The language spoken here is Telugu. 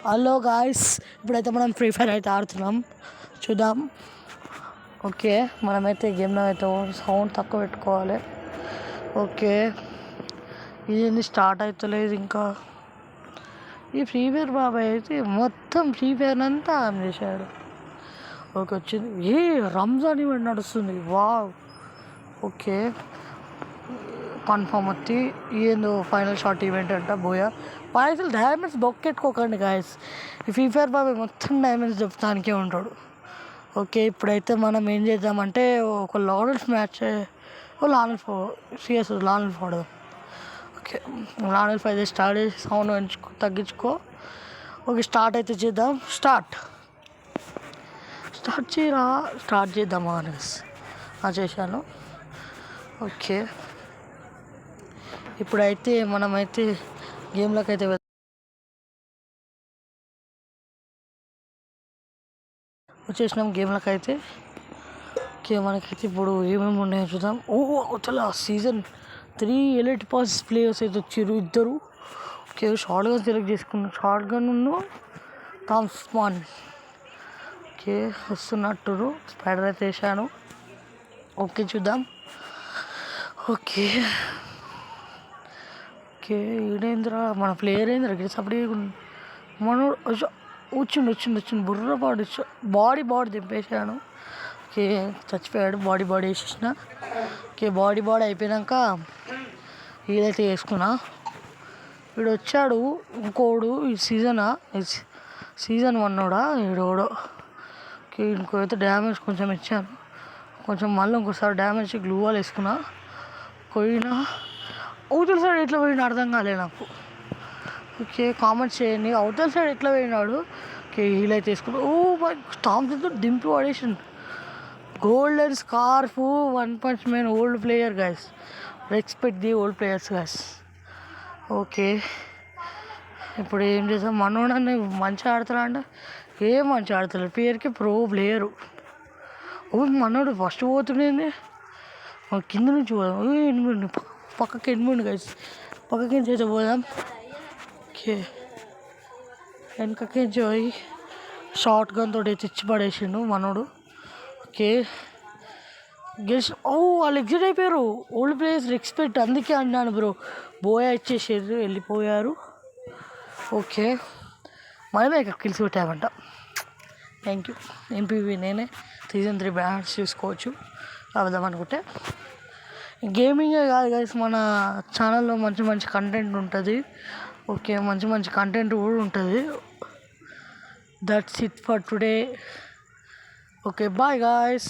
హలో గాయ్స్, ఇప్పుడైతే మనం ఫ్రీ ఫైర్ అయితే ఆడుతున్నాం, చూద్దాం. ఓకే, మనమైతే గేమ్లో అయితే సౌండ్ తక్కువ పెట్టుకోవాలి. ఓకే, ఇది స్టార్ట్ అవుతలేదు ఇంకా. ఈ ఫ్రీ ఫైర్ బాబాయ్ అయితే మొత్తం ఫ్రీ ఫైర్ అంతా ఆన్ చేశాడు. ఓకే, వచ్చింది. రంజాన్ ఈవెంట్ నడుస్తుంది. వావ్. ఓకే, కన్ఫర్మ్ వచ్చి ఏందో ఫైనల్ షాట్ ఈవెంట్ అంట. బోయా పైసలు డైమండ్స్ బొక్కెట్టుకోకండి గాయస్. ఈ ఫ్రీ ఫైర్ బాబాయ్ మొత్తం డైమండ్స్ చెప్తానికే ఉంటాడు. ఓకే, ఇప్పుడైతే మనం ఏం చేద్దామంటే ఒక Lawrence match, Lawrence CS Lawrence ఆడదాం. ఓకే, లారెన్స్ అయితే స్టార్ట్ చేసి సౌండ్ తగ్గించుకో. ఓకే, స్టార్ట్ అయితే చేద్దాం. స్టార్ట్ చేయరా, స్టార్ట్ చేద్దామా అనేసి చేశాను. ఓకే, ఇప్పుడైతే మనమైతే గేమ్లోకి అయితే వచ్చేసినాం గేమ్లోకి అయితే. ఓకే, మనకైతే ఇప్పుడు ఏమేమి ఉన్నాయో చూద్దాం. చాలా సీజన్ 3 ఎలైట్ పాస్ ప్లేయర్స్ అయితే వచ్చారు ఇద్దరు. ఓకే, షార్ట్ గన్ సెలెక్ట్ చేసుకున్నాం. Shotgun Thompson. ఓకే, వస్తున్నట్టు స్పైడర్ అయితే వేసాను. ఓకే, చూద్దాం. ఓకే ఈడేంద్ర మన ప్లేయర్ ఏంద్ర గిట్స్ అప్పుడే మనోడు వచ్చిండు బుర్ర బాడీ దింపేసాను. ఓకే, చచ్చిపోయాడు. బాడీ వేసేసిన. ఓకే, బాడీ అయిపోయాక ఇదైతే వేసుకున్నా. వీడు వచ్చాడు ఇంకోడు. ఈ సీజన్ 1 వీడోడు. ఓకే, ఇంకోైతే డ్యామేజ్ కొంచెం ఇచ్చాను. మళ్ళీ ఇంకోసారి డ్యామేజ్ గ్లూ వాల్ వేసుకున్నా. పోయినా అవతల సైడ్ ఎట్లా పోయినా అర్థం కాలేదు నాకు. ఓకే, కామెంట్స్ చేయండి అవతల సైడ్ ఎట్లా పోయినాడు. ఓకే, హీల్ అయితే తీసుకున్నాడు. థామ్సన్తో దింపి పడేసిండు. Golden scarf, one punch man old player guys. Respect the old players guys. Okay, ఇప్పుడు ఏం చేద్దాం. మనోడని మంచిగా ఆడతారా అంటే ఏం మంచిగా ఆడతారు. పేరుకి ప్రో ప్లేయరు. మనోడు ఫస్ట్ పోతుండేంది. కింద నుంచి పోదాం. పక్కకి ఎనిమిది గైస్. పక్కకి నుంచి పోదాం. ఓకే, వెనకకి పోయి షార్ట్ గన్ తోటి తెచ్చి పడేసిండు మనోడు. ఓకే, గెలిచి వాళ్ళు ఎగ్జిట్ అయిపోయారు. ఓల్డ్ ప్లేయర్స్ రెస్పెక్ట్, అందుకే అన్నాను బ్రో. బోయా ఇచ్చేసారు, వెళ్ళిపోయారు. ఓకే, మనమే ఇక్కడ కిల్స్ పెట్టామంట. Thank you. ఎంపీవీ నేనే. సీజన్ 3 బ్యాన్స్ చూసుకోవచ్చు అవుదాం అనుకుంటే. గేమింగే కాదు గైస్, మన ఛానల్లో మంచి కంటెంట్ ఉంటుంది. ఓకే, మంచి కంటెంట్ కూడా ఉంటుంది. That's it for today. Okay, bye guys.